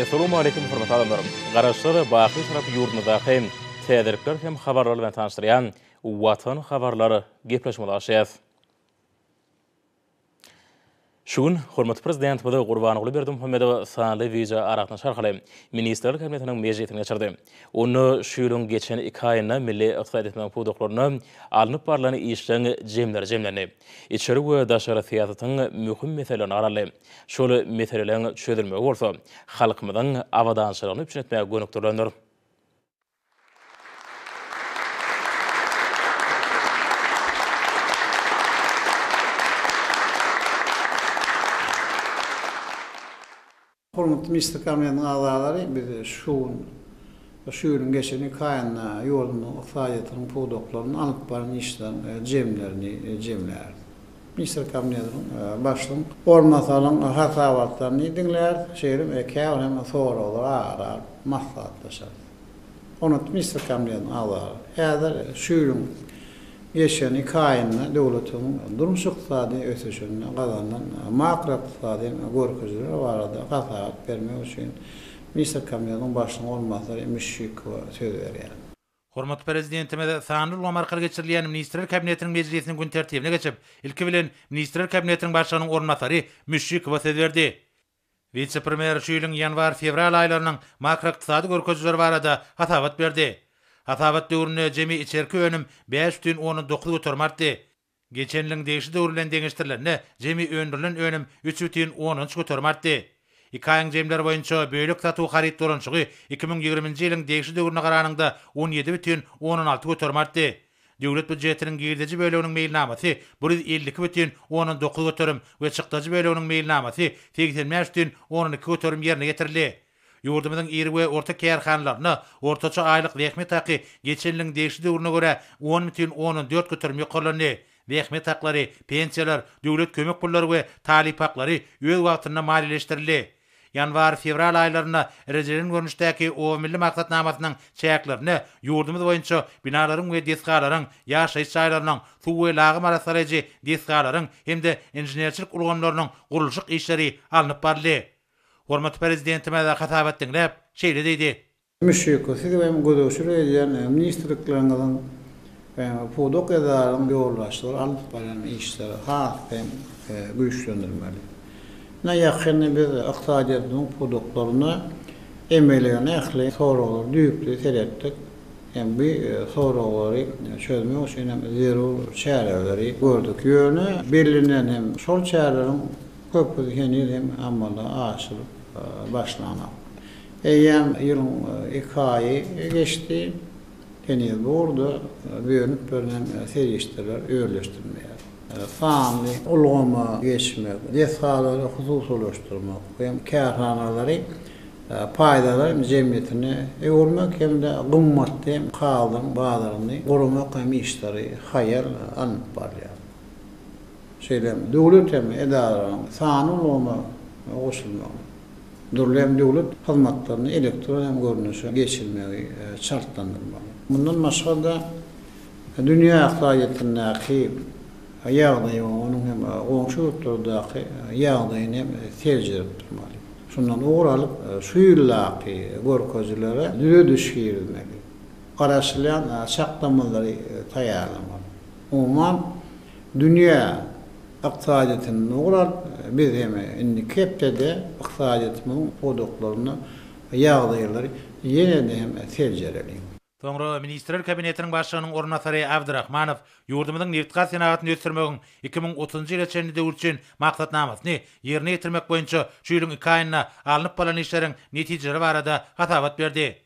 Assalamu alaikum hormatly adamlarym. Garaşlar baky tarap ýurdundaky täderlikler hem habarlar bilen tanışdyrýan Watan habarlary gepleşmeli. Şugun hormatly prezident Bada Gurbanyly Berdimuhammedow sanly wiza aratna şarhaly Ministrlik Kabinetiniň mejlisine geçirdi. Onu şu ýylyň geçen 2 aýynda milli iqtisad etmek puduklaryny alınıp barlanan işleň jemlerini. İçeri we daşary siýasatyň mühim meselelerini araly. Şol meseleleň çözülmegi bolsa, halkymyzyň awadançylygyny üçinetmäge gönükdirlendir. Hormatly Ministrlik Kabinetiniň agzalary biz şu ýylyň geçen 2 aýynda ýolumyň iqtisadyň puduklaryny alyp baran işleň jemler. Ministrlik Kabinetiniň başlygyny ormasalyň hasabatlaryny diňler, şeýle ekäw hem soralar maslahatlaşar. Hormatly Ministrlik Kabinetiniň agzalary häzir şu ýylyň geçen 2 aýynda döwletiň durmuş iqtisady ösüşini gazanan makro iqtisady görkezleri barada hasabat bermek üçin Ministrlik Kabinetiniň başlygyny ormasary Müşşikow söz berýär. Hormatly prezidentime sanly ulgamarkaly geçirilýän Ministrlik Kabinetiniň mejlisiniň gün tertibine geçip, ilki bilen Ministrlik Kabinetiniň başlygynyň ormasary Müşşikow söz berdi. Vice-premier şu ýylyň ýanwar-fevral aýlarynyň makro iqtisady görkezleri barada hasabat berdi. Hasabat döwrüne jemi içerki önüm 5,9 götürmardy. Geçenliň degişi döwrülen deňişdirlerine jemi öndürilen önüm 3,10 götürmardy. 2 aýyň jemleri boýunça böýlek satuw harit dorançygy 2020-nji ýylyň degişi döwrüne garanyňda 17,16 götürmardy. Döwlet budjetiniň girdici böleginiň meýilnamasy 152,19 götürüm we çykdyjy böleginiň meýilnamasy 85,12 götürüm ýerine getirildi. Ýurdumyzyň iri we orta kärhanlaryna ortaça aýlyk rehmet haky geçenliň degişi döwrüne göre 10,14 götürüm ýokarlandy. Rehmet haklary, pensiýalar, döwlet kömek pullary we talip haklary öz wagtynda maliýeleşdirildi. Ýanwar-fevral aýlaryna erejelerin görnüşdäki o milli maksatnamasynyň çäklerini ýurdumyz boýunça binalaryň we deskalaryň, ýaşaýyş aýlarynyň, suw we lagym arasyndaky deskalaryň hemde injenerçilik urganlarynyň gurulşyk işleri alınıp barly. Hormatly prezidentime de hasabat dinläp şeýle diýdi. Müşşikow siz hem gödöşür edýän ministrlikleriň pudok edaryň ýollaşdyry alyp baran işleri hem güýçlendirmeli. Näýäkini biz iqtisadyň pudoklaryny emeleýän ähli soralar düýpli seretdik. Hem bir soraları çözmek üçin hem zerur çäreleri gördük. Ýöne belirlenen hem şol çärelerin köpüsi hem amala aşyryp başlanan. Eýem ýylyň 2 aýy geçdi. Ýene borda bölünip bölünen serişdirler öýleşdirmeýär. Family ulgama geçmek, desalary hususlaşdyrmak hem kärhanalary paýdalary jemgyýetine öwürmek hem de gymmatly kaldyň bazlaryny gorumak hem işleri haýal alyp barýar. Şeýle döwlet hem edararyň sany ulgama goşulmak. Durlem döwlet hyzmatlaryny elektron hem görnüşe geçirmegi şartlandyrmak. Bundan başga da dünýä iqtisadynyňky ýagdaýy onuň hem goňşy ýurtlardaky ýagdaýyny terjip durmaly. Şundan uğralyp şu ýyllaky görkezlere düze düşýärmeli. Garaşylan çaklamalary taýýarlamaly. Umman dünýä iqtisadynyň uğralyp biz hem indi kepde iqtisadynyň pudoklaryny ýagdaýlary ýene-de hem terjereli. Soňra Ministrlik Kabinetiniň başlygynyň ornasary Abdurrahmanow ýurdumyzyň neft-gaz senatyny ösdürmegiň 2030-njy ýyla çenli döwür üçin maksatnamasyny ýerine ýetirmek boýunça şu ýylyň 2 aýynda alınıp baran işleriň netijeleri barada hasabat berdi.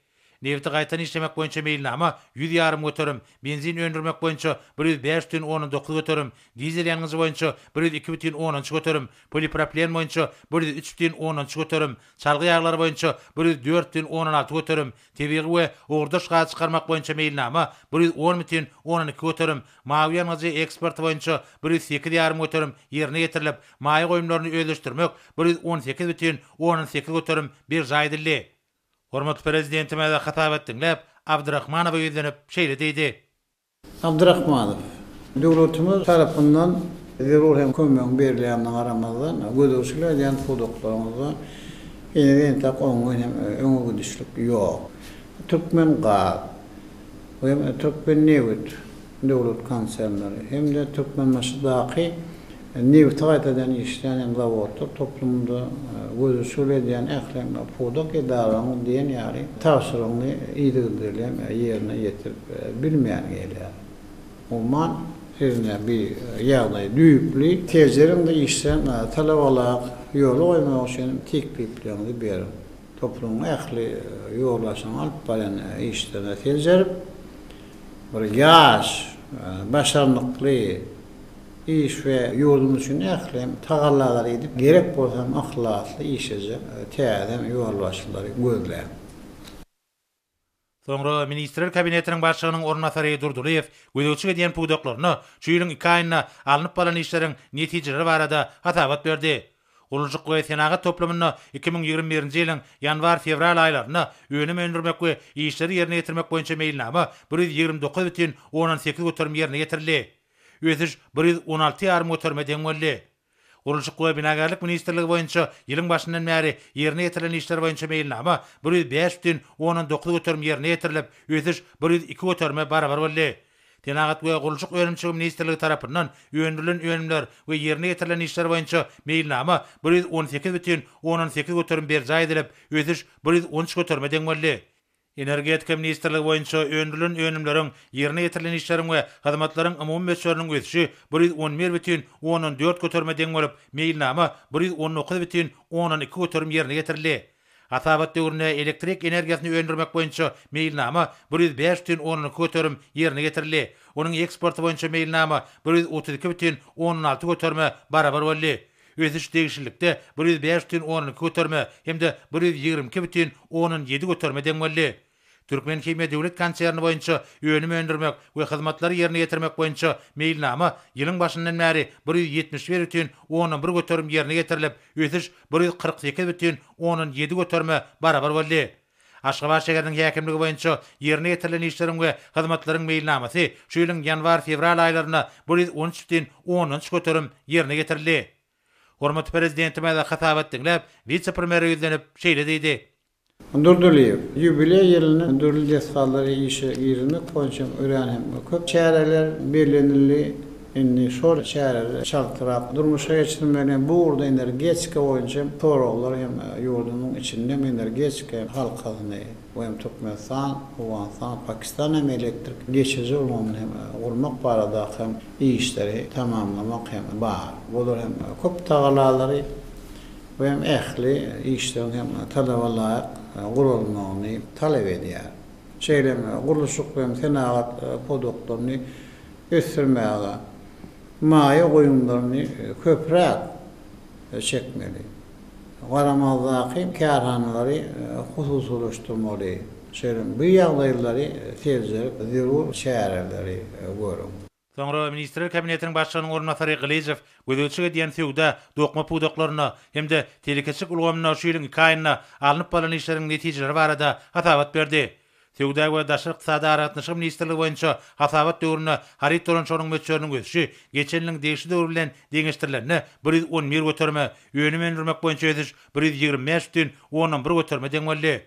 Nefti gaýtan işlemek boýunça meýilnama 100,5 götürüm, benzin öndürmek boýunça 105,19 götürüm, dizel ýanyňyzy boýunça 102,10 götürüm, polipropilen boýunça 103,10 götürüm, çalgy ýaglary boýunça 104,16 götürüm, tebiği we ogurdaş gaz çykarmak boýunça meýilnama 110,12 götürüm, mawy ýanyňyzy eksport boýunça 108,5 götürüm ýerine getirilip, maý goýumlaryny öýleşdirmek 118,18 götürüm bir jaýdyldy. Hormatly prezidentime de hasabat dinläp Abdurrahmanow ýüzlenip şeýle diýdi. Abdurrahmanow döwletimiz tarapyndan zerur hem kömek berilýän aramazdan gödöşüler ýan pudoklaryňyza Yine tak onun hem öňe gidişlik ýok. Türkmen gaz, hem Türkmen Newt, dowlat konsernleri, hem de Türkmen Maşydaky Newt taýdan işlenen zawodlar toplumda gözü söylediğin ählem pudak edalarını diyen yani tavsirlerini iyidirdirilem yerine getirip bilmeyen geliyor. Oman sizne bir ýagdaý düýpli tezlerinde işten talabalar ýolu goýmak üçin tekliplerini berin. Toplumun ähli ýollaşan alyp baran işten tezlerip bir ýaş başarnykly iş ve ýolumuz üçin ählem tagallalar edip gerek bolsam ahlakly işeje täzem ýollaşlary gözler. Soňra Ministrler Kabinetiniň başlygynyň ornatary Durduliýew gözegçi edýän pudaklaryny şu ýylyň 2 aýyna alınıp balan işleriň netijeleri barada hatabat berdi. Gurulşyk we Senagat toplamyny 2021-nji ýylyň ýanwar-fevral aýlaryna öňüm öndürmek we işleri ýerine ýetirmek boýunça meýilnama 129,18 götürüm ýerine ýetirildi. Öýsüş 116,5 götürme deň boldy. Gurulşyk we Binagarlyk Ministrligi boýunça ýylyň başyndan bäri ýerine ýetirilen işler boýunça meýilnama 105,19 götürüm ýerine ýetirilip, öýsüş 102 götürme barabar boldy. Senagat we Gurulşyk Öňümçiligi Ministrligi tarapyndan öňdürilen öňümler we ýerine ýetirilen işler boýunça meýilnama 118,18 götürüm berja edilip, öýsüş 113 götürme deň boldy. Energetika Ministrligi boýunça öňdürilen öňümleriň ýerine ýetirilen işleriň we hyzmatlaryň umumy meçleriniň öýsüşi 111,14 götürme deň bolup, meýilnama 119,12 götürüm ýerine ýetirildi. Atabat döwründe elektrik energiýasyny öňdürmek boýunça meýilnama 105,12 götürüm ýerine ýetirildi. Onuň eksporty boýunça meýilnama 132,16 götürme barabar boldy. Öýsüş degişlikde 105,12 götürme hemde 122,17 götürme deň boldy. Türkmen Kimya Döwlet Konserni boýunça öňüm öndürmek we hyzmatlary ýerine ýetirmek boýunça meýilnama ýylyň başyndan bäri 171,11 götürüm ýerine ýetirilip, öýsüş 148,17 götürme barabar boldy. Aşgabat şäheriniň häkimligi boýunça ýerine ýetirilen işleriň we hyzmatlaryň meýilnamasy şu ýylyň ýanwar-fevral aýlaryna 113,13 götürüm ýerine ýetirildi. Hormat prezidentime de hatabat dinlep, vice-premier ýüzlenip şeýle diýdi. Durduliýew ýubiley ýylyny durul desgallary işe girmek boýunça öýrenip köp çäreler bellenildi. Indi şol çäreler çaltyrak durmuşa geçirmeli. Bu urda energetika boýunça toraglar hem ýurdumyň içinde energetika halkasyny hem Türkmenistan, Awganistan, Pakistan hem elektrik geçici ulgamyny hem urmak barada hem işleri tamamlamak hem bar. Bolar hem köp tagalary we hem ähli işlerini hem talabalar gurulmagyny talep edýär. Şeýleme gurulşyk we Senagat podoktoryny ösürmäge maýa goýumlaryny köprek çekmeli. Garamazdaky kärhanalary hususlaşdyrmaly. Şeýle bu ýagdaýlary tezler zerur şäherleri görüň. Soňra Ministrler Kabinetiniň başlygynyň ornatary Gylyjew gözegçi edýän söwda dokma pudaklaryny hemde telekeçik ulgamyny şu ýylyň 2 aýyna alınıp balan işleriň netijeleri barada hatabat berdi. Söwda we daşary ykdysady aratnaşyk Ministrligi boýunça hatabat döwrüne harit torançonuň meçleriniň ösüşi geçenliň degişli döwür bilen deňeşdirilenini 111 götürme, öňüm öndürmek boýunça ösüş 125,11 götürme deň boldy.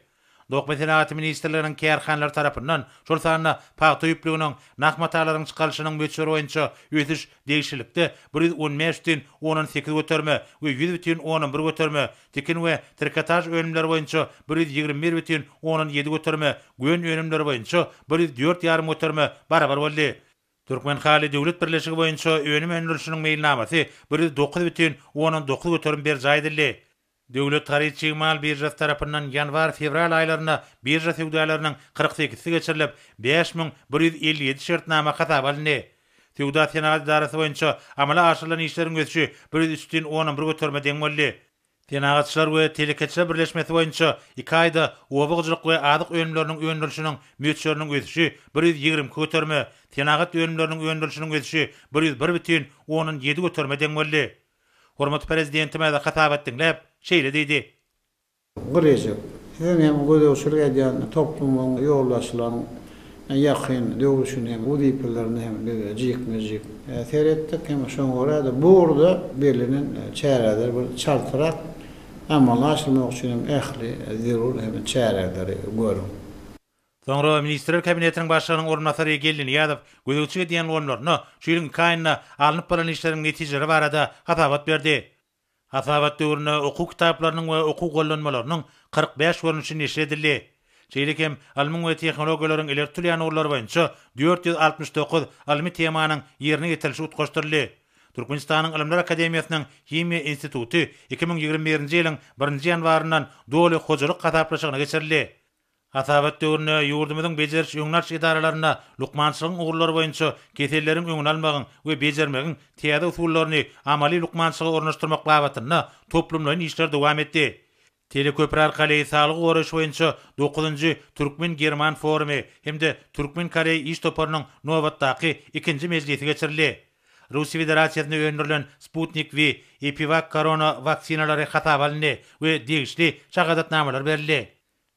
Dokma Senagat Ministrliginiň kärhanlary tarapyndan şol sanyna paýta ýüpliginiň nakmatalaryň çykaryşynyň meçleri boýunça ösüş degişlikde 115,18 götürme we 100,11 götürme, tekin we trikotaj öňümleri boýunça 121,17 götürme, göň öňümleri boýunça 104,5 götürme barabar boldy. Türkmen Hali Döwlet Birleşigi boýunça öňüm öndürüşiniň meýilnamasy 109,19 götürüm berja edildi. Döwlet Taryhy Mal birjasy tarapyndan ýanwar-fevral aýlaryna birja sewdalarynyň 48-si geçirilip 5157 şertnama hata alındy. Sewda Senagat idarasy boýunça amala aşyrylan işleriň ösüşi 103,11 götürme deň boldy. Senagatçylar we telekeçiler birleşmesi boýunça 2 aýda owagyjylyk we adyk öňümleriniň öndürüşiniň meçleriniň ösüşi 120 götürme, Senagat öňümleriniň öndürüşiniň ösüşi 101,17 götürme deň boldy. Hormat prezidentime de hatabat dinlep şeýle diýdi. Gylyjew, hem gözegçilik edýän toplumyň ýoldaşlaryň ýakyn döwüşini hem udyplerini hem jikmejik seretdik hem şoňa görä bu urda belinen çäreler bir çaltyrak Ama açılmak için ehli zirur hem çareleri görün. Soňra Ministrler Kabinetiniň başlygynyň ornatary gelini ýazyp, gözükçüge diýen bolmaryny şu ýylyň kaýyna alınıp baran işleriň netijeleri barada hatabat berdi. Hatabat döwrüne okuw kitaplarynyň we okuw gollanmalarynyň 45 görnüşi neşr edildi. Şeýlekem alymyň we tehnologiýalaryň elektrik ýanagylary boýunça 469 almy temanyň ýerine getirilişi utgaşdyryldy. Türkmenistanyň Ilimler Akademiýasynyň Himiýa instituty 2021-nji ýylyň 1-nji ýanwaryndan doly hojalyk gataplaşygyna geçirildi. Hatabat döwrüne ýurdumyzyň bejerç ýöňlaş idaralaryna lukmançylygyň ugrulary boýunça kesellerin öňüni almagyň we bejermegiň täze usullaryny amaly lukmançylyga ornaşdyrmak babatyna toplumlaryň işler dowam etdi. Teleköpür arkaly sağlyk goraş boýunça 9-njy Türkmen German forumy hemde Türkmen Korey iş toparynyň nowatdaky 2-nji mejlisi geçirildi. Russiýa Federasiýasyna öndürilen Sputnik we Epivac korona vaksinalary hatap alındy we degişli şagadatnamalar berildi.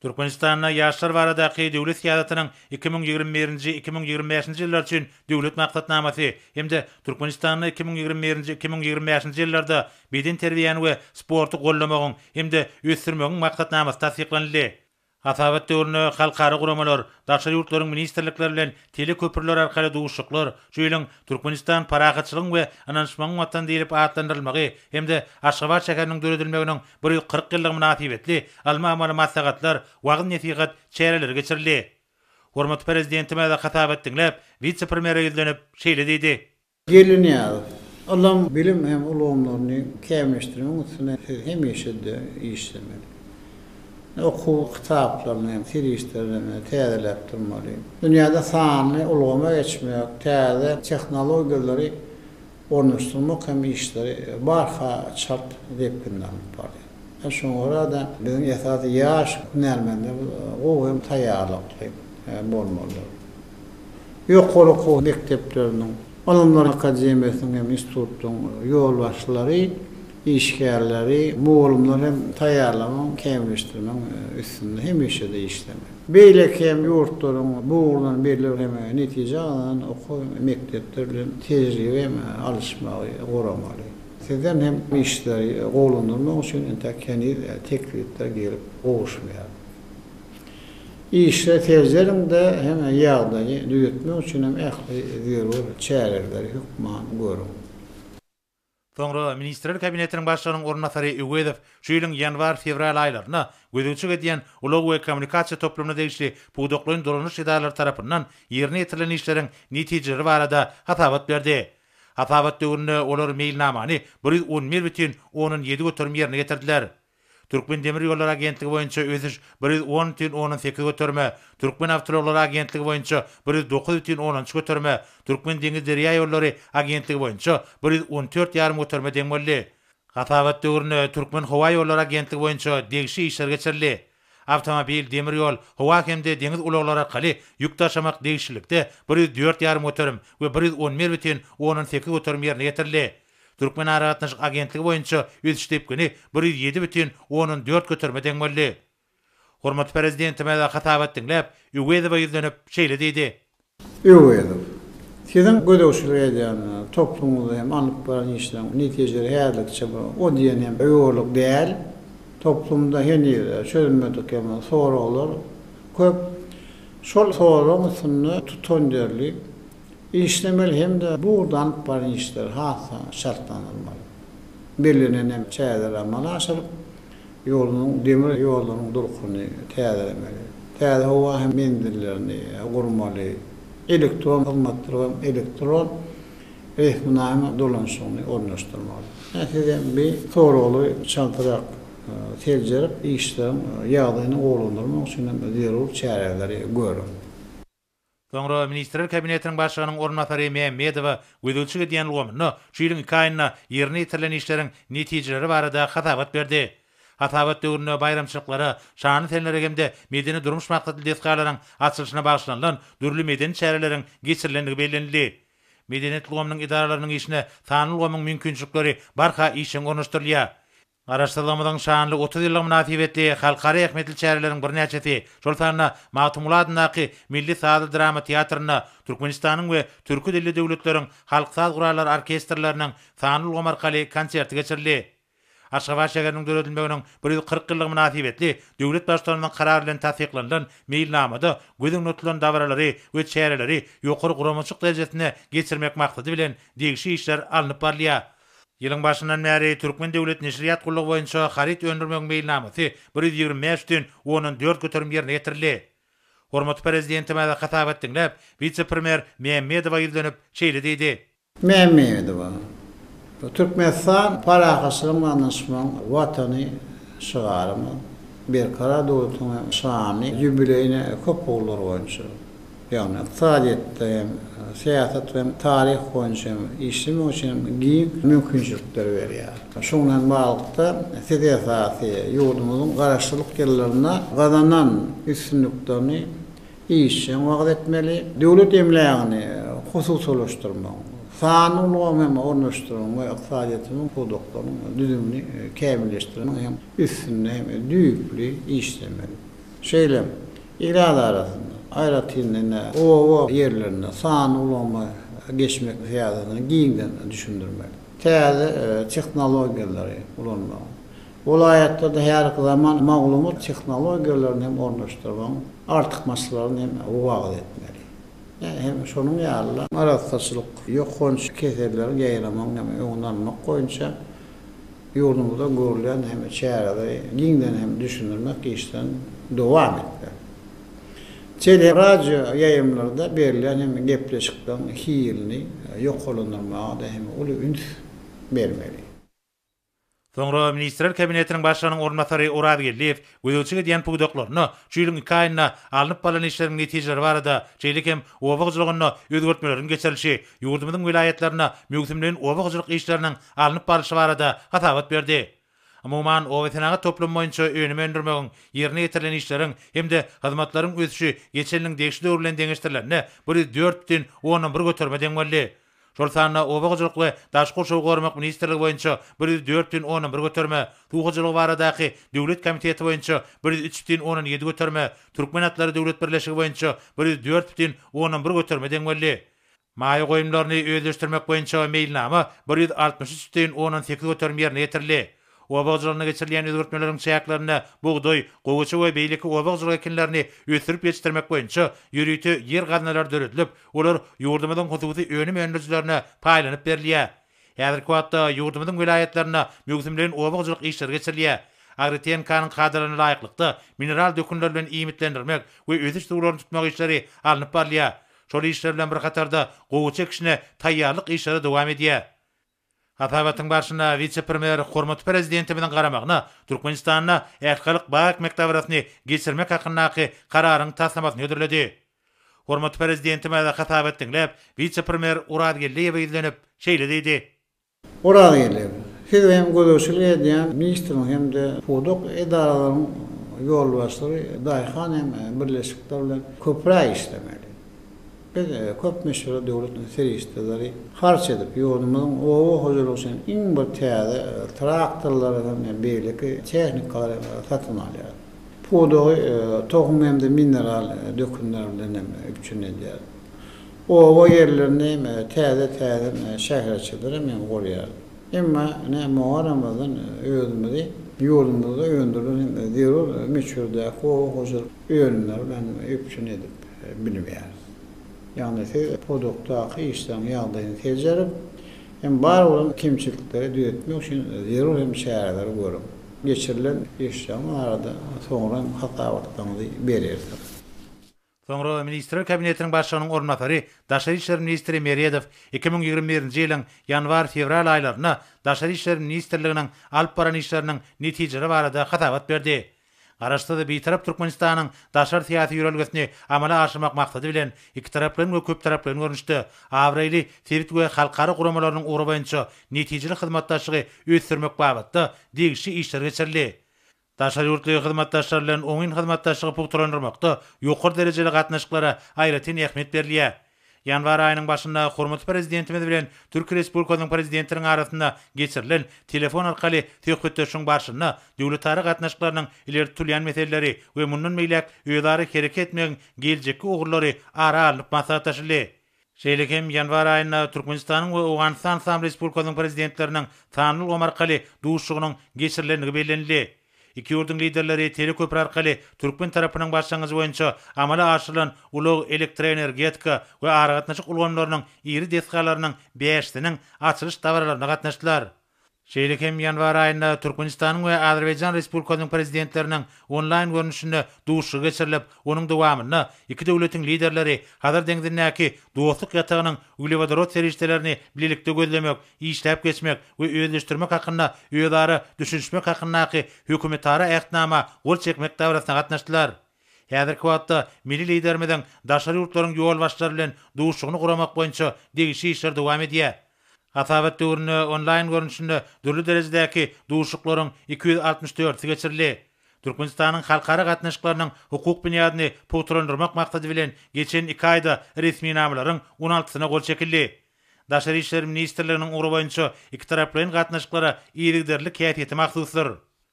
Türkmenistanyň ýaşlar baradaky döwlet siýasatynyň 2021-2025-nji ýyllar üçin döwlet maksatnamasy hemde Türkmenistanyň 2021-2025-nji ýyllarda beden terbiýany we sporty gollamagyň hemde ösdürmegiň maksatnamasy tasdiklandy. Hatabat döwrüne halkara guramalar, daşary ýurtlaryň ministrlikleri bilen teleköpürler arkaly duguşyklar, şu ýylyň Türkmenistan parahatçylygyň we ananşmagyň watan diýilip atlandyrylmagy hemde Aşgabat şäheriniň döredilmeginiň 140 ýyllyk münasibetli alma maslahatlar, wagyn nesihat çäreleri geçirildi. Hormat prezidentime de hatabat dinläp, vice-premiere ýüzlenip şeýle diýdi. Gelin ýaly. Allah'ım bilim hem ulumlaryny kämleşdirmek üçin hemişe işlemeli. Okuw kitaplaryny hem firişlerini täzelep durmaly. Dünýäde sany ulgama geçmek, täze tehnologiýalary ornaşdyrmak hem işleri barha çart diýip gündämde. Şoňra da biziň ýasady ýaş hünärmende o hem taýýarlykly bolmaly. Ýokary okuw mektepleriniň, Olimlar Akademiýasynyň hem institutyň ýolbaşçylary işgärleri, muğulumlar hem taýýarlamaň, kämleşdirmeň üstünde hemişe de işlemek. Beýleki hem ýurtlaryň buğulan berilen hem netije alan okuw mektepler bilen tejribe alışmagy goramaly. Sizden hem işleri gollandyrmak üçin entäkeni teklifler gelip gowuşmaýar. İşle tezlerinde hem ýagdaýy düýetmek üçin hem ähli zerur çäreleri hukman görün. Soňra Ministrler Kabinetiniň başlygynyň ornatary Öwedov şu ýylyň ýanwar-fevral aýlaryna gözükçüge diýen ulug we kommunikasiýa toplumuna degişli puwdaklaryň duranyş idaralary tarapyndan ýerine ýetirilen işleriň netijeleri barada hatabat berdi. Hatabat döwründe olar mailnamany 111,7 götürüm ýerine getirdiler. Türkmen Demir Ýolları Agentligi boýunça öziş 110,8 götürme, Türkmen Awtologlar Agentligi boýunça 109,10 götürme, Türkmen Deňiz Derýa Ýolları Agentligi boýunça 114,5 götürme deň boldy. Hatabat döwrüne Türkmen Howa Ýolları Agentligi boýunça degişli işler geçirildi. Awtomobil, demir ýol, howa hemde deňiz ulaglary arkaly ýük taşamak degişlikde 104,5 götürüm we 111,18 götürüm ýerine getirildi. Türkmen Aragatnaşyk Agentligi boýunça öýdüşdepgini 107,14 götürme deň boldy. Hormat prezidentime de hatabat dinläp, Öwedowa ýüzlenip şeýle diýdi. Öwedov. Sizin gödöwçilik edýän toplumda hem alyp baran işler netijeleri häzirçe o diýen hem öýürlük däl. Toplumda henüz çözülmedik hem soralar köp. Şol soralarını tutan derli. İşlemeli hem de buradan baran işler hasa şartlanılmalı. Belirlenen hem çäderlemeli aşaryp ýolunyň demir ýolunyň durkuny täzelemeli. Täze howa hem mendillerini gurmaly. Elektron hyzmatlar we elektron rehmunamy dolanşygyny ornaşdyrmaly. Näçe bir soraly çantarak tezjerip işler ýagdaýyny oglandyrmak üçin zerur çäreleri görün. Soňra Ministrler Kabinetiniň başlygynyň ornatary Mehmedowa gözükçüge diýen ulgamyny şu ýylyň kaýyna ýerine ýetirilen işleriň netijeleri barada hatabat berdi. Hatabat döwrüne bayramçylyklary, şany tenlere hemde medeni durmuş maksatly deskalaryň açylyşyna bagşlanýan dürli medeni çäreleriň geçirilenligi bellenildi. Medeniyet ulgamynyň idaralarynyň işine sanyl ulgamyň mümkinçilikleri barha işiň ornaşdyrylýar. Araşdyrmamyň şanly 30 ýyllyk münasibetli halkara ähmetli çäreleriň bir näçesi şol sanyna Magtymul adynaky Milli Saz Drama Teatryna Türkmenistanyň we türki dilli döwletleriň halk saz guralary orkestrlarynyň sanyl ulgam arkaly konserti geçirildi. Aşgabat şäheriniň döredilmeginiň 140 ýyllyk münasibetli döwlet başçylarynyň karary bilen tasdiklanylan meýilnamada gözüň tutulan dawaralary we çäreleri ýokary guramaçyk derejesine geçirmek maksady bilen degişi işler alınıp barlýar. Ýylyň başyndan bäri Türkmen döwlet neşriýat gullugy boýunça harit öndürmek meýilnamasy 125-den 14 göterim ýerine getirildi. Hormatly prezidenti mäde hatap etdiňläp, vice-premier Mehmedowa ýüzlenip şeýle diýdi. Mehmedowa Türkmenistan parakasının anlaşmanın vatanı şıgarımı bir kara dövletin şanı jubileyine köp olur boyunca. Yani iqtisadiyette hem siyaset hem tarih boyunca işlemi için giyin mümkünçülükleri veriyor. Şundan bağlıkta siyaseti yurdumuzun garaşlılık yerlerine kazanan üstünlüklerini işin vaat etmeli. Devlet emlakını husus oluşturmalı. Sanılı hem ornaştırma ve iqtisadiyetinin huduklarının düzümünü kemilleştirme hem üstünde hem düyüklü işlemeli. Şeyle irade arasında ayratinine o yerlerine sanılı olma geçmek fiyatını giyinden düşündürmeli. Teyze teknolojileri kullanmalı. Olayatta da her zaman mağlumat teknolojilerini hem ornaştırmanın artık maslarını hem vaat etmeli. Hem şonun ýarla arasçılık ýok konç keserleri ýaýraman hem öňündanlyk goýunça ýurdumuzda görülen hem çäreleri giňden hem düşünürmek işten dowam etdi. Tele radio ýaýamlarda berilen hem gepleşikden hiýilini ýokalanyrmaga hem uly üns bermeli. Soňra Ministrler Kabinetiniň başlygynyň ornatary Orad Gelliýew gözüçige diýen puýdaklaryny şu ýylyň 2 aýyna alınıp balan işleriň netijeleri barada jeýlik hem obagçylygyna özgertmelerin geçirilişi, ýurdumyzyň vilayetlerine möhümleriň obagçylyk işleriniň alınıp baryşy barada hatabat berdi. Umuman o wetenaga toplum boýunça önüme öndürmegiň ýerine getirilen işleriň hemde hyzmatlaryň ösüşi geçenliň degişli döwrülen deňeşdirlerine 4-den 11 götermeden boldy. Şol sanna obagçylyk daşky şow gormak ministrligi boýunça 4-den 11 göterme, tuğaçylygy baradaky döwlet komiteti boýunça 3-den 17 göterme, Türkmen atlary döwlet birleşigi boýunça 4-den 11 götermeden boldy. Maýa goýumlaryny özleşdirmek boýunça meýilnama 163-den 18 göterme ýerine getirildi. Obagçylygyna geçirilýän özgertmeleriň çäklaryna buğdoy, gowaçy we beýleki obagçylyk ekinlerini ösürip ýetişdirmek boýunça ýürüýti ýer gaznalar döredilip, olar ýurdumyzyň hususy önem öndürjilerine paýlanyp berilýär. Häzirki wagtda ýurdumyzyň vilayetlerine möhümleriň obagçylyk işleri geçirilýär. Agritýankanyň kadrlaryny laýyklykda mineral dökünler bilen iýmitlendirmek we ödüş suwlaryny tutmak işleri alınıp barlýar. Şol işler bilen bir katarda gowaçy ekişine taýýarlyk işleri dowam edýär. Hatabatyň başyna vice-premier hormatly prezidenti bilen garamagyna Türkmenistanyna erkalyk bak mektabrasyny geçirmek hakynaky kararyň taslamasyny ödürledi. Hormatly prezidenti mäde hatap etdiňläp, vice-premier Orad Gelliýew ýüzlenip şeýle diýdi. Orad Gelliýew siz hem gözleşik edýän ministrliň hem de huduk edaralaryň ýolbaşçylary daýhan hem birleşikler bilen köpräk işlemeli. Biz köp meşhur döwletiniň serişdeleri harç edip ýurdumyzyň o hojalygy üçin iň bir täze traktorlary hem beýleki tehnikalary satyn alýar. Pudogy tohum hem de mineral dökünler bilen hem üçin edýär. O yerlerini täze şäherçiler hem gorýar. Emma ne muharamazdan özümüzi ýurdumyzda öndürýän diýer meşhurda o hojalyk öýünler bilen üçin edip bilýär. Yani produktaki işlem ýagdaýyny tejerip hem bar bolan kimçilikleri düýetmek üçin zerur hem şäherleri görüp geçirilen işlem arada soňra hatabatlygy berer. Soňra Ministrler Kabinetiniň başlygynyň ornatary Daşary işler ministri Meriedow 2021-nji ýylyň ýanwar-fevral aýlaryna Daşary işler ministrliginiň alyp baran işleriniň netijeleri barada hatabat berdi. Garaşda bir tarap Türkmenistanyň daşar siýasy ýörelgesini amala aşyrmak maksady bilen iki taraplyň we köp taraplyň görnüşde awraýly territ we halkara guramalarynyň uğru boýunça netijeli hyzmatdaşlygy ösürmek babatda degişi işler geçirildi. Daşar ýurtly hyzmatdaşlar bilen oňyn hyzmatdaşlygy pugtlandyrmakda ýokary derejeli gatnaşyklara aýratyn ähmiýet berilýär. Yanvar ayının başında hormatly prezidentimiz bilen Türk Respublikasynyň prezidentiniň arasynda geçirilen telefon arkaly söhbetleşiň başyna döwletary gatnaşyklarynyň ileri tutulýan meseleleri we mundan meýlek öýdary hereket etmegiň geljekki ugurlary ara alyp maslahatlaşyldy. Şeýlekem ýanwar aýynda Türkmenistanyň we Awganistan Sam Respublikasynyň prezidentleriniň Sanly Omarkaly duşugynyň geçirilenligi bellenildi. İki ýurdun liderleri teleköpür arkaly Türkmen tarapynyň başlangyjy boýunça amala aşyrylan ulug elektroenergetika we aragatnaşyk ulgamlarynyň iri deskalarynyň 5-siniň açylyş dabarlaryna gatnaşdylar. Şeýlekem ýanwar aýynda Türkmenistanyň we Azerbaýjan Respublikasynyň prezidentleriniň onlaýn görnüşinde duşugy geçirilip, onuň dowamyny iki döwletiň liderleri Hazar deňdindäki dostluk ýatagynyň uglevodorod serişdelerini birlikde gözlemek, işläp geçmek we özleşdirmek hakynda öýdary düşünmek hakyndaky hökümetara ähtnama gol çekmek dawrasyna gatnaşdylar. Häzirki wagtda milli liderimiň daşary ýurtlaryň ýol başlary bilen duşugyny guramak boýunça degişi işler dowam edýär. Atabat döwrüne onlaýn görnüşinde dürli derejedäki duşuklaryň 264 geçirildi. Türkmenistanyň halkara gatnaşyklarynyň hukuk bunyadyny putrandyrmak maksady bilen geçen 2 aýda resmi namalaryň 16-syna gol çekildi. Daşary işler ministrliginiň ugrı boýunça iki taraplaryň gatnaşyklara ýerigderlik käýfiýeti maksusdyr.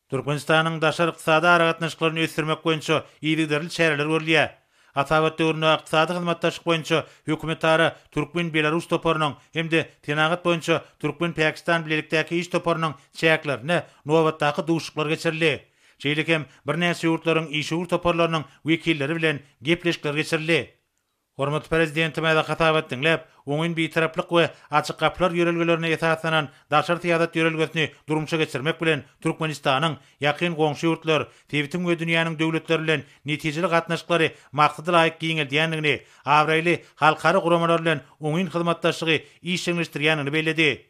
Türkmenistanyň daşary ykdysady gatnaşyklaryny ösdürmek boýunça ýerigderlik çäreler görülýär. Atabat döwrüne ykdysady hyzmatdaşlyk boýunça hökümetara Türkmen Belarus toparynyň hemde tenagat boýunça Türkmen Pakistan bilelikdäki iş toparynyň çäklerini nowatdaky duşuklar geçirildi. Şeýlekem bir näçe ýurtlaryň işur toparlarynyň wekilleri bilen gepleşikler geçirildi. Hormat prezidentime de hatabat dinlep, oňun bir taraplyk we açyk gaplar ýörelgelerine esasanan daşary tiýadat ýörelgesini durumça geçirmek bilen Türkmenistanyň ýakyn goňşy ýurtlar, Tebitiň we dünýäniň döwletleri bilen netijeli gatnaşyklary maksady laýyk giňildiýändigini, awraýly halkara guramalar bilen oňun hyzmatdaşlygy işleňişdirýänini bellädi.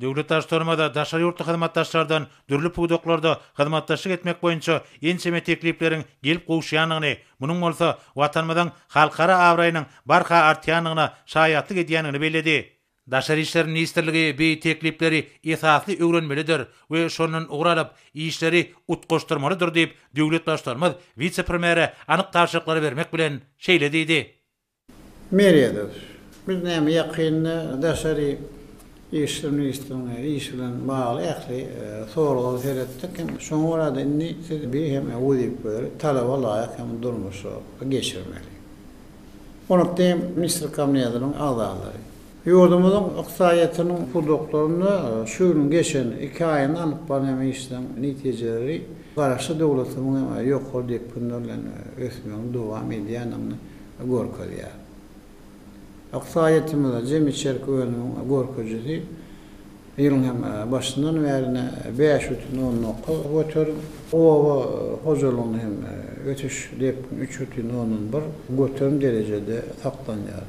Döwlet başlarmada daşary ýurtly hyzmatdaşlardan dürli puwdoklarda hyzmatdaşlyk etmek boýunça ençeme teklipleriň gelip gowşýanyny, munyň bolsa watanmadan halkara awraýynyň barha artýanyna şaýatlyk edýänini bellädi. Daşary işler ministrligi bu teklipleri esasly öwrenmelidir we şonun ugralyp işleri utgoşdurmalydyr diýip döwlet başlarmaz vice-premiere anyk taşyklary bermek bilen şeýle diýdi. Meriýedir. Biz näme ýakynly daşary işler ministrligiň iş bilen bagly ähli soraglar seretdik. Şoňa görä indi bir hem öwdip berip talaba laýyk hem durmuşy geçirmeli. Onatda ministr kabinetining agzalary ýurdumyzyň ykdysadynyň puwdoklaryny şu gün geçen 2 aýyň anyk barnama işden netijeleri garaşy döwletiň ýokary depinler bilen ösmüň dowam edýänini görkezýär. Ykdysadymyzda jemgyýet şerkewiniň görkezýidi ýylyň hem başyndan bäri 5,9 götürüp, owa hojalygyny hem ötüş dep 3,1 götürüm derejede saklanýar.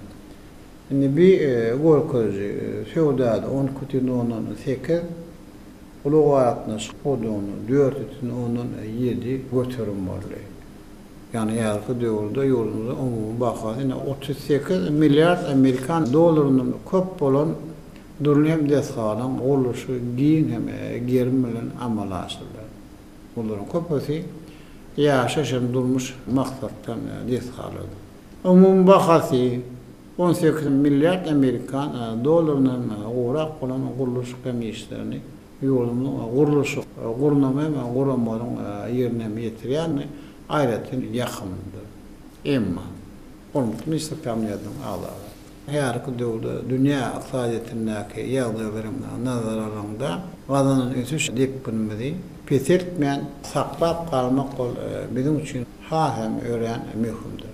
Indi bir görkezý Söwdada 10,8 ulug atnaş odony 4,7 götürüm barly. Yani ýarky döwürde ýolumyza umumy bahasy 38 milyard Amerikan dollarynyň köp bolan durlym deskalaryň oluşy giň hem gerim bilen amal aşyrlar. Olaryň köpüsi ýaşaşan durmuş maksatdan deskalady. Umumy bahasy 18 milyard Amerikan dollarynyň urak bolan guruluş komissiýasyny ýolumyň guruluşy gurnama we guramalaryň ýerine ýetirýän aýratyn ýakyndyr. Emma ministr kabinetiň agzalary her döwürde dünýä ykdysadynyňky ýagdaýlaryna nazar alanda wazanyň ötüş depinmeli petertmän saklap kalmak bizim üçin hem ören möhümdir.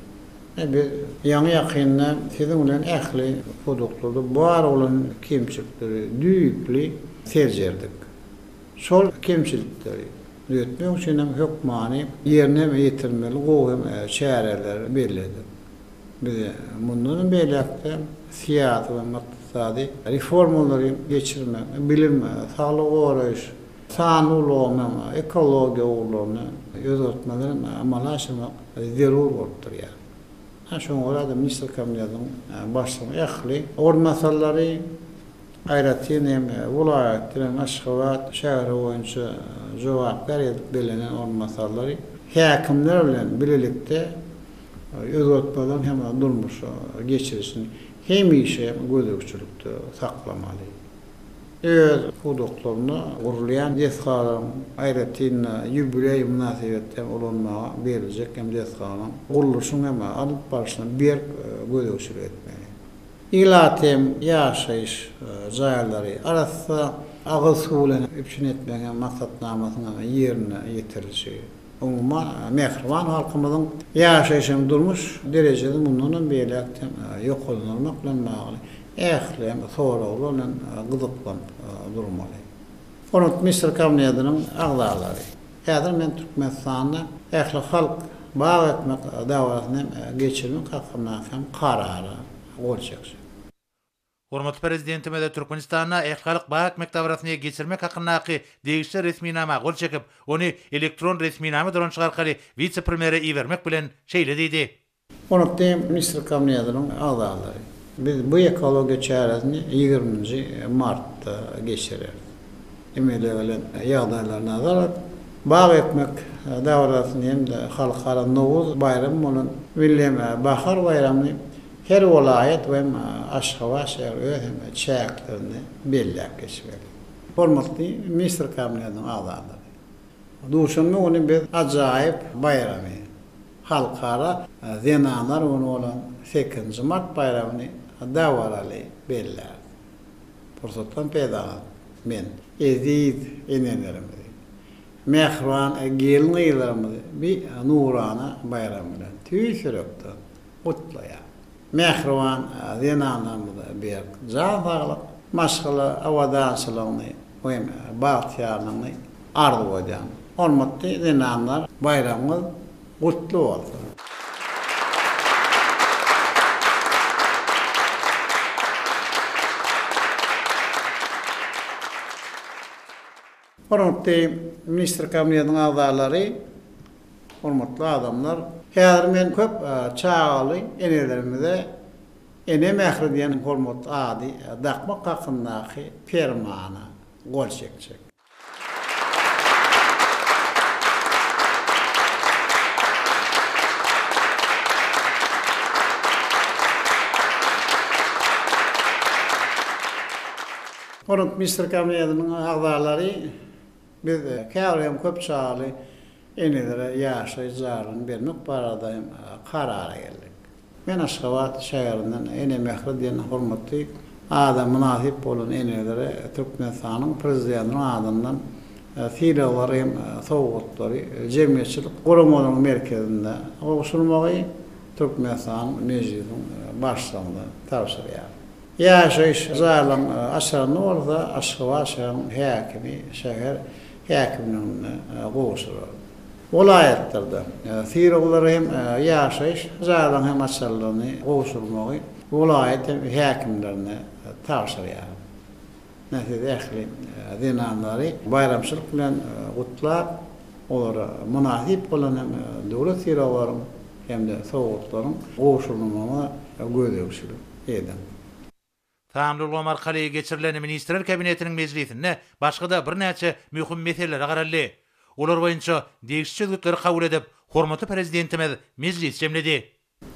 Biz ýaňy ýakynda siziň bilen ähli puwdoklarda bar bolan kemçilikleri düýpli serjerdik. Şol kemçilikleri düýetmek üçin hem hökmany ýerine ýetirmeli gowy çäreler berildi. Biz mundan beýlekde siýasat we ykdysady reformalary geçirmek, bilim, saglyk goraýyş, sanly ulgamy, ekologiýa ugruny ýözetmelerin amala aşyrmak zerur bolupdyr ýa. Şoňa görä ministr kabinetiň başlygy ähli ormasalary Aýratyn hem vilayatlaryň Aşgabat şäheri boýunça jogap berip belenen ormasalary häkimler bilen birlikde özgörtmeden hem durmuş geçirişini hemişe gözükçülükde saklamaly. Öz puwdoklaryny gurulayan deskalaryň Aýratyn ýübiley münasibetde olanmaga beriljek hem deskalaryň guruluşyny hem alyp barşyny bir gözükçülük etmeli. ilatem yaşayış jaýlary arasynda agyl suw bilen üpşün etmegen maksatnamasyna ýerine ýetirilşi. Umuma mehriban halkymyzyň yaşaýyşyny durmuş derejede mundan beýlekden ýokulmak bilen bagly. Ählem soraw bilen gyzyklan durmaly. Onu Misr Kabinetining agzalary. Häzir men Türkmenistanyna ähli halk bağ etmek davatyny geçirmek hakynda hem karara boljakçy. Hormatly prezidentime de Türkmenistana ähli bağ etmek davatyny geçirmek hakyndaky degişli resminama gol çekip, onu elektron resminama duran çygarkaly vice-premiere iýermek bilen şeýle diýdi. Onu Misr Kabinetining agzalary. Biz bu ekologiya çäresini 20 martda geçirer. Emelegilen ýagdaýlar nazarat bağ etmek davatyny hem de halkara Nowruz bayram bolan William Bahar bayramyny her welaýet we Aşgabat şäheri hem çäklerini belläp geçmeli. Hormatly Misr Kabinetining agzalary. Duşanmy onu bir ajaýyp bayramy. Halkara zenanlar onu olan 8 Mart bayramyny dawalaly belläp. Pursatdan peýda men ezid enenlerimiz. Mehriban gelin ýyllarymyzy bir nurana bayram bilen tüýsürekde gutlaýar. Mehriban zenanlarymyzy bir jan baglyk maşgala awadançylygyny we bagtýarlygyny arzu edýän. Hormatly zenanlar bayramyň gutly bolsun. Hormatly Ministr Kabinetining agzalary, hormatly adamlar, häzir men köp çağaly enelerimize ene mähri diýen hormatly ady daqmak hakyndaky fermana gol çekjek. Hormatly Ministr Kabinetining agzalary, biz käwrem köp çağaly enelere ýaşaýjaryn bermek barada karara geldik. Men Aşgabat şäherinden ene mähri diýen hormatly adam münasip bolan enelere Türkmenistanyň prezidentiniň adyndan fiýlawary hem sowgatlary jemgyýetçilik guramagynyň merkezinde gowşulmagy Türkmenistan mejlisiniň başçylygyna tapşyrýar. Ýaşaýyş jaýlaryň aşaryny bolsa Aşgabat şäheriniň häkimi şäher häkiminiň gowşular. Welaýetlerde fiýlawlary hem ýaşaýyş jaýlaryň hem aşarylygyny gowşulmagy welaýet häkimlerine tapşyrýar. Nähili ähli zenanlary bayramçylyk bilen gutlap, olara münasip bolan hem döwlet fiýlawlaryň hem de sowgatlaryň gowşulmagyna gözdegçilik edin. Tanrı Lomarkaly'ye geçirilen Ministrler Kabinetinin meclisinde başka da bir näçe mühim meseleler garaldy. Olar boýunça degişçilikleri kabul edip, hormatly prezidentimiz meclis jemledi.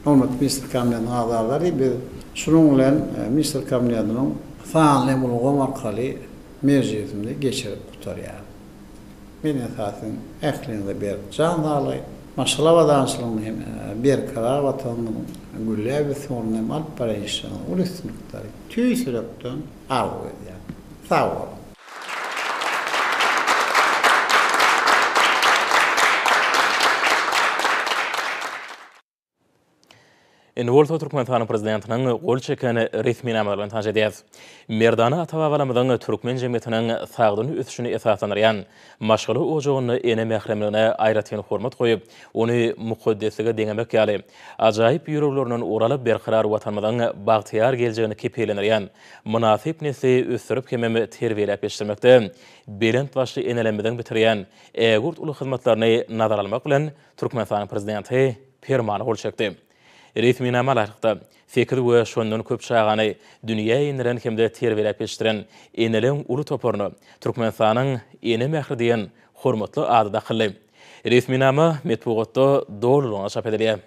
Hormatly Ministr Kabinetiniň agzalary, biz şunuň bilen Ministr Kabinetiniň Tanrı Lomarkaly meclisinde geçirip gutarýar. Men esasyn ähliňde bir jandaly maşgala wadançylygyny hem bir karar watanyň gülle ve sorunny alyp barýarsyň ulusmyktary tüýsürekden arzu edýär. Sağ ol. Involto Türkmenistanyň prezidentiniň gol çeken resminama bilen tanış edýäs. Merdana atawawalamyň Türkmen jemgyýetiniň sagdyny ösüşini esaslanýan maşgala ojagyny ene mähremligine aýratyn hormat goýup, ony mukaddeslige deňemek ýaly ajaýyp ýüregleriniň oralyp berkirar watanymyzyň bagtyar geljegini kepelenýän münasip nesli ösürip hemem terbiýelep ýetişdirmekde belent başly enelemeden bitirýän ägurt uly hyzmatlaryny nazara almak bilen Türkmenistanyň prezidenti fermany gol çekdi. Resminama larykda fikir we şondan köp çağany dünýä ýeniren hemde terbiýelep ýetişdiren eneleň uly toparyny Türkmenistanyň ene mähri diýen hormatly ady daxily. Resminama metbugatda dolulygyna çap edilýär.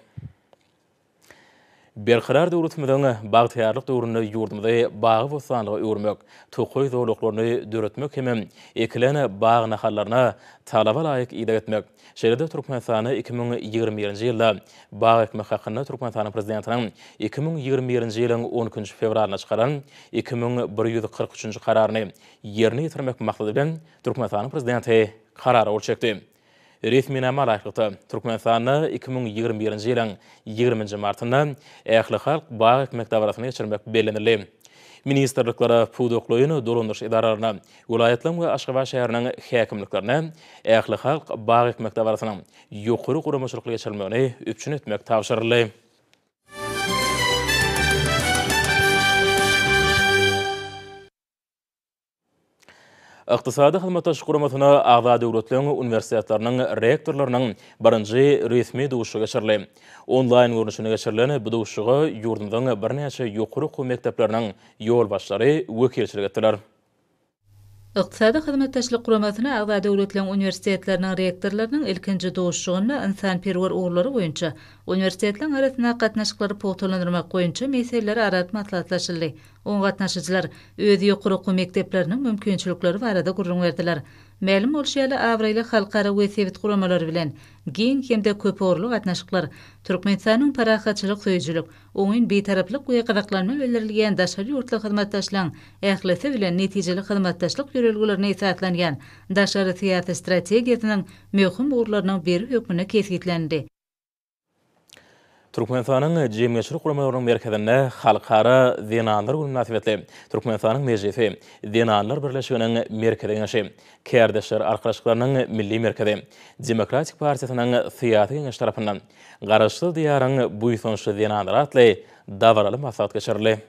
Berqarar döwletimiziň bagtyarlyk döwründe ýurdumyzda bagy bosanlygy öwürmek, tokoy zorluklaryny döretmek hem ekilene bag nahallaryna talaba laýyk ida etmek. Şeýle-de Türkmenistany 2021-nji ýylda bag ekmek hakyna Türkmenistanyň prezidentiniň 2021-nji ýylyň 12-nji fevralyna çykaran 2143-nji kararyny ýerine ýetirmek maksady bilen Türkmenistanyň prezidenti karar çekdi. Resminama laýykda Türkmenistanyň 2021-nji ýylyň 20-nji martynda ähli halk bag ekmek dawratyny geçirmek bellenildi. Ministerliklere pudokloyunu dolandırış idaralaryna, vilayetlerin we Aşgabat şäheriniň häkimliklerine ähli halk bag ekmek dawratynyň ýokary guramaçylyk geçirilmegini öpçün etmek tapşyryldy. Iqtisadi hyzmat guramatyna agza döwletleriň universitetleriniň rektorlarynyň birinji resmi duşugy geçirildi. Online görnüşine geçirilen bu duşugy ýurdumyzyň birnäçe ýokary okuw mekdepleriniň ýol başlary wekilçilik etdiler. Iqtisadi hyzmatdaşlyk guramatyna agza döwletleriň universitetleriniň rektorlarynyň ilkinji duşugyny insan-perwer uglary boýunça universitetleriň arasyna gatnaşyklary pogtalandyrmak boýunça meseleleri arat maslahatlaşyldy. On gatnaşyjylar öz ýokary okuw mekdepleriniň mümkinçilikleri barada gurrun berdiler. Ma'lum bolşýaly awraýly halkara we sebit guramalary bilen giň hemde köp orly gatnaşyklar Türkmenistanyň parahatçylyk söýjülük, oňun betaraplyk we gydaklanma belirlenýän daşary ýurtly hyzmatdaşlygyň ählisi bilen netijeli hyzmatdaşlyk ýörelgilerine esaslanýan daşary siýasat strategiýasynyň möhüm urlarynyň biri hökmüne kesgitlendi. Türkmenistanyň jemgyýetçilik guramalarynyň merkezinde halkara zenanlar münasibetli Türkmenistanyň mejlisi Zenanlar birleşiginiň merkezine Kärdeşler arkadaşlyklarynyň milli merkezi Demokratik Partiýasynyň syýasy geňeş tarapyndan garaşly diýaryň buýsunçly zenanlar atly dawraly maslahat geçirildi.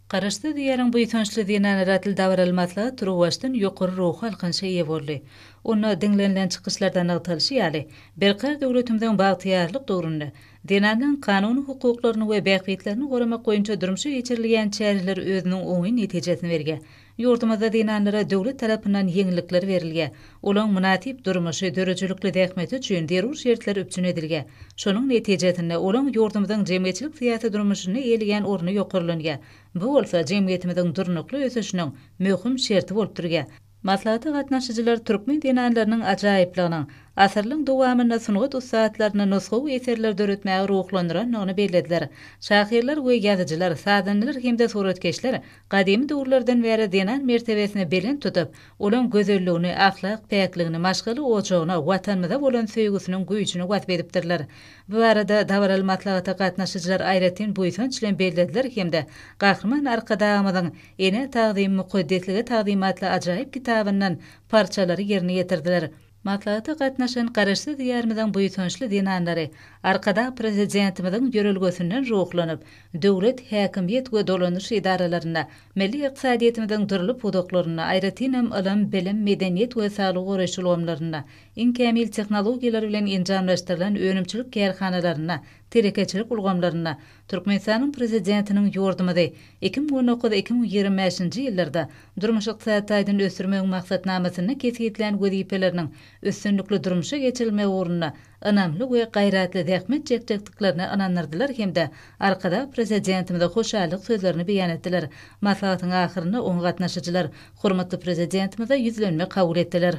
Garaşly diýaryň buýsunçly zenanlar atly dawraly maslahat turwaşdan ýokary ruh halkynça ýe boldy. Onu dinlenilen çıkışlardan agtalyşy ýaly berqar döwletimiziň bagtyarlyk döwründe denanyň kanuny hukuklaryny we bähbitlerini goramak boýunça durmuşy geçirilýän çäreler özüniň oňy netijesini berge. Ýurdumyzda denanlara döwlet tarapyndan ýeňillikler berilge. Olaň münasip durmuşy dörejülikli dähmeti üçin derur şertler öpçün edilge. Şonuň netijesinde olaň ýurdumyzyň jemgyýetçilik syýasy durmuşyny eýleýän orny ýokarlange. Bu bolsa jemgyýetimiziň durnukly ösüşiniň möhüm şerti bolup durge. Maslahaty gatnaşyjylar türkmen denanlarynyň ajaýyplygynyň asyrlyň dowamynda sungat ussatlaryny nusgaw eserler döretmäge ruhlandyranyny bellädiler. Şahyrlar we ýazyjylar, sadanlar hemde suratkeşler gadymy döwürlerden beri denan mertebesini belin tutup, olaň gözelligini, ahlak, päkligini, maşgaly ojagyna, watanymyza bolan söýgüsiniň güýçini wat beripdirler. Bu arada dawraly maslahaty gatnaşyjylar aýratyn buýsunçly bellädiler hemde gahrman arkadamyzyň ene taqdim muqaddesligi taqdimatly ajaýyp kitabyndan parçalary ýerine ýetirdiler. Maslahaty gatnaşan garaşly diýarymyzyň buýsunçly denanlary arkada prezidentimiziň ýörelgesinden ruhlanyp, döwlet, häkimiýet we dolanýyş idaralaryna, milli ykdysadyýetimiziň durly pudoklaryna, aýratynam ilim, bilim, medeniýet we saglyk goraşylyglaryna, inkämil tehnologiýalar bilen enjamlaşdyrylan önümçilik kärhanalaryna, terekeçilik ulgamlaryna, Türkmenistanyň prezidentiniň ýordamydy 2019-2025-nji ýyllarda durmuş ykdysadyny ösürmek maksatnamasyny kesgitlen wezipeleriniň üstünlükli durmuşa geçirilme uğruna önamly we gaýratly zähmet çekjekliklerini anandyrdylar hemde arkada prezidentimizde hoşallyk sözlerini beýan etdiler. Maslahatyň ahyryna oň gatnaşyjylar hormatly prezidentimize ýüzlenme kabul etdiler.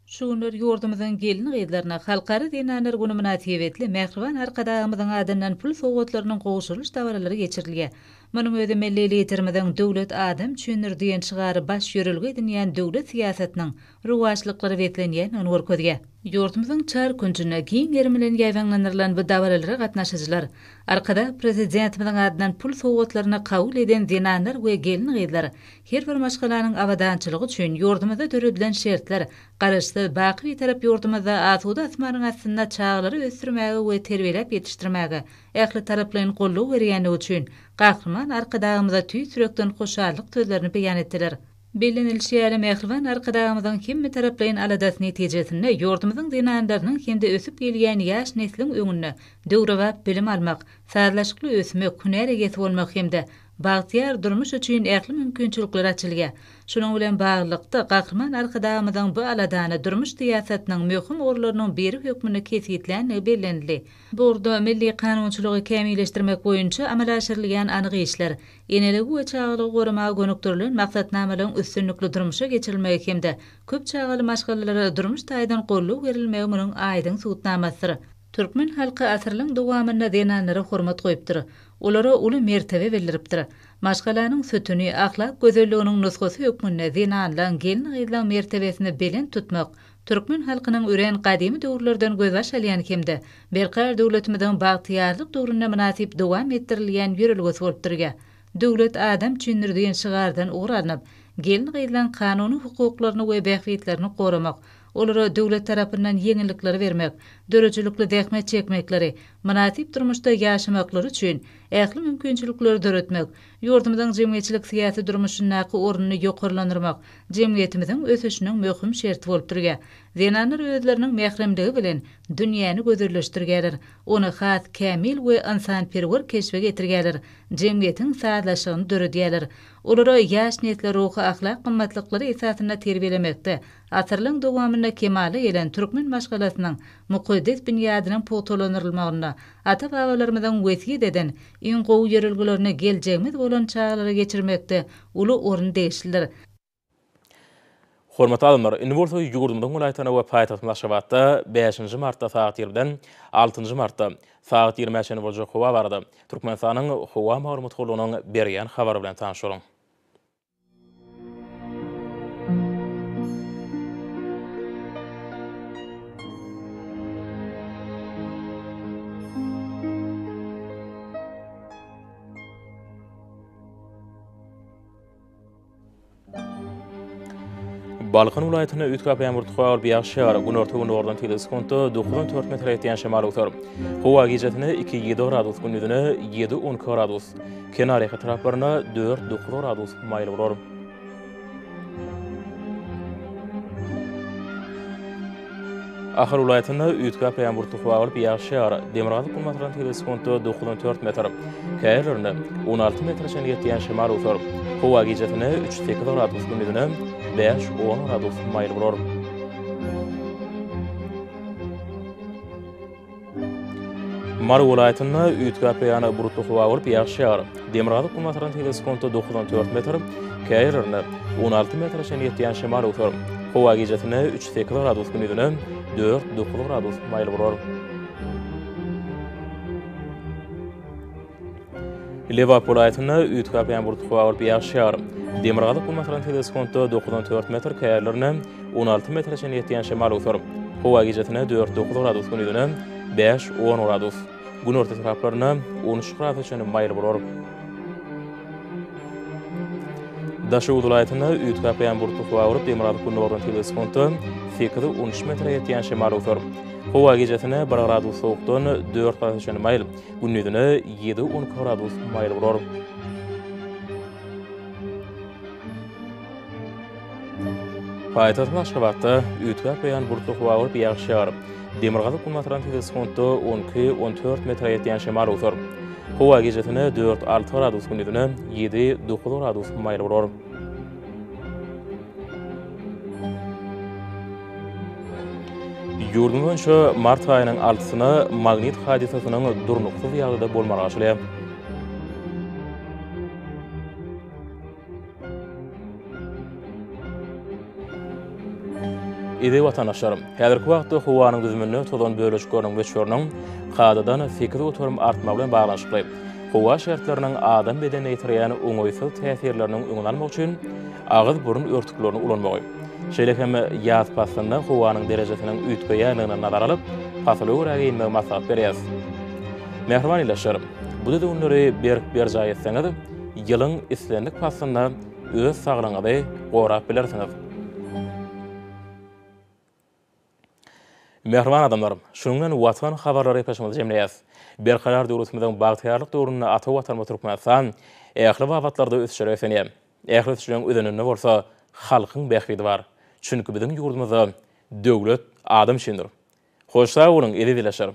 Şu günler ýurdumyzyň gelini gyzlaryna halkary denanlar güni münasibetli Mehriban arkadamyzyň adyndan pul sowgatlarynyň gowşulyş dawralary geçirilýär. Munyň özi milli liderimiziň döwlet adam çündürdiýen çygary baş ýörelge edinýän döwlet siýasatynyň ruwaçlyklary beklenýän onur közge. Ýurdumyzyň çar günjüne giň ermilen ýaýwanlandyrylan bu dawralara gatnaşyjylar arkada prezidentimiziň adyndan pul sowgatlaryna kabul eden denanlar we gelini gyzlar her bir maşgalanyň awadançylygy üçin ýurdumyzda döredilen şertler garaşly baky tarap ýurdumyzda asuda asmanyň aslynda çağlary ösürmäge we terbiýelep ýetişdirmäge ähli taraplaryň gollaw berýäni üçin gahrman arkadagymyza tüý sürekden hoşallyk sözlerini beýan etdiler. Bellenilşýäli Mehriban arkadagymyzyň hemmi taraplaryň aladasyny netijesinde ýurdumyzyň denanlarynyň hemde ösüp gelýän ýaş neslin öňünde döwrewap bilim almak, sarlaşykly ösmek, hünär egesi bolmak hemde Bagtyar durmuş üçin äkli mümkinçilikler açylýar. Şunuň bilen baglykda gahrman arkadamydan bu aladany durmuş diýasatynyň möhüm orlarynyň biri hökmüne kesitlen bellenli. Burda milli kanunçylygy kämilleşdirmek boýunça amal aşyrylan anyk işler, eneligi we çağalygy goramaga gönükdirilen maksatnamalaryň üstünlikli durmuşa geçirilmegi hemde köp çağaly maşgalalary durmuş taýdan golluk berilmegi munyň aýdyň suwtnamasydyr. Türkmen halky asyrlyň dowamynda denanlary hormat goýupdyr. Olara uly mertebe berilipdir. Maşgalanyň sütüni ahlak gözelliginiň nusgasy hökmünde denanlan gelin gyzlaň mertebesini belen tutmak Türkmen halkynyň ören gadymy döwürlerden göz açalýan hemde berkar döwletimiziň bagtyarlyk döwrüne münasip dowam etdirilýän ýörelgesi bolup durýar. Döwlet adam çyndirdiň şygardan ugranyp, gelin gyzlaň kanuny hukuklaryny we behwetlerini goramak, olara döwlet tarapyndan ýeňillikler bermek, döreçilikli dähmet çekmekleri, münasip durmuşda ýaşamakları üçin äkli mümkinçilikleri döretmek, ýurdumyzyň jemgyýetçilik syýasy durmuşyndaky ornuny ýokarlandyrmak jemgyýetimiziň ösüşiniň möhüm şerti bolup durýar. Denanlar özleriniň mähremligi bilen dünýäni gözelleşdirýärler, ony has, kämil we insanperwer keşfe getirýärler, jemgyýetiň saatlaşygyny döredýärler. Olara ýaş netler ruhy ahlak gymmatlyklary esasyna terbiýelemekde, asyrlyň dowamyna kemale gelen türkmen maşgalasynyň mukaddes binýadynyň potolanyrylmagyna, ata-babalarymyzyň wesiýet eden iň gowy ýörelgilerini geljegimiz bolan çağlara geçirmekde uly orun değişdiler. Hormatly adamlar, indi bolsa ýurdumyň welaýatyna we paýtagyna Naşabatda 5-nji martda saat 20-den 6-njy martda saat 20-de boljak howa bardy. Türkmenistanyň howa maglumatçylygynyň berýän habary bilen tanyşaryň. Balkan welaýatyna ütkap ýağmur tuğar bir ýağşar gün ortagyny ordan teleskopda 94 metr ýetýän şemal utar. Howa gijetini 2-7 gradus, gündüzine 7-10 gradus. Kenary taraplaryna 4-9 gradus maýl bolar. Ahir welaýatyna ütkap ýağmur tuğar bir ýağşar Demirgazy kulmatran teleskopda 94 metr, käýerlerine 16 metrçe ýetýän şemal utar. Howa gijetini 3-8 gradus, gündüzine 5-10 gradus maýl bolar. Mar welaýatyna ütkap ýany burutly howa bolup ýağşar. Demirgazy kulmatran teleskopda 94 metr, käýerlerine 16 metrçe ýetýän şemal utar. Howa gijetini 3-8 gradus, gündüzine 4-9 gradus maýl bolar. Lewap welaýatyna ütkap ýany burutly howa bolup ýağşar. Demirgazy kulmatran teleskopda 94 metr, käýerlerine 16 metrçe ýetýän şemal utar. Howa gijetini 4-9 gradus, gündüzine 5-10 gradus. Gün orta taraplaryna 13 gradusçe maýl bolar. Daşy welaýatyna ütkap ýany burutly howa bolup Demirgazy kulmatran teleskopda 8-13 metr ýetýän şemal utar. Howa gijetini 1 gradus sowukdan 4 gradusçe maýl, gündüzine 7-10 gradus maýl bolar. Paýtagy Naşabatda ütkap ýany burutly howa bolup ýağşar. Demirgazy kulmatran teleskopda 12-14 metr ýetýän şemal utar. Howa gijetini 4-6 gradus, gündüzine 7-9 gradus maýl bolar. Ýurdum boýunça mart aýynyň 6-syna magnit hadisasynyň durnuksyz ýagdaýda bolmagy açylýar. Ede watandaşlarym, häzirki wagtda howanyň düzümini tozan bölüşgörüň weçörüniň gadadan 8 oturum artmagy bilen baglanşykly. Howa şertleriniň adam bedenine ýetirýän oňoýsuz täsirleriniň öňlenmek üçin agyz burun örtüklerini ulanmagy. Şeýle hem ýaz pasyna howanyň derejesiniň üýtgeýänligine nazar alyp, pasly öwrägine maksat berýär. Mehriban ilaşlarym, bu döwürleri berjaý etseňiz, ýylyň islendik pasyna öz saglygyňyzy gorap bilersiňiz. Mehriban adamlarym, şunuň watan habarlary peşimizde jemleýäs. Berkarar döwletimiziň bagtyarlyk döwründe ata watan Türkmenistan ähli wagtlarda ösüşýär efendim. Ähli ösüşüň ödeninde bolsa halkyň behwidi bar. Çünki biziň ýurdumyzda döwlet adam üçindir. Hoş sag bolun, edi dileşerim.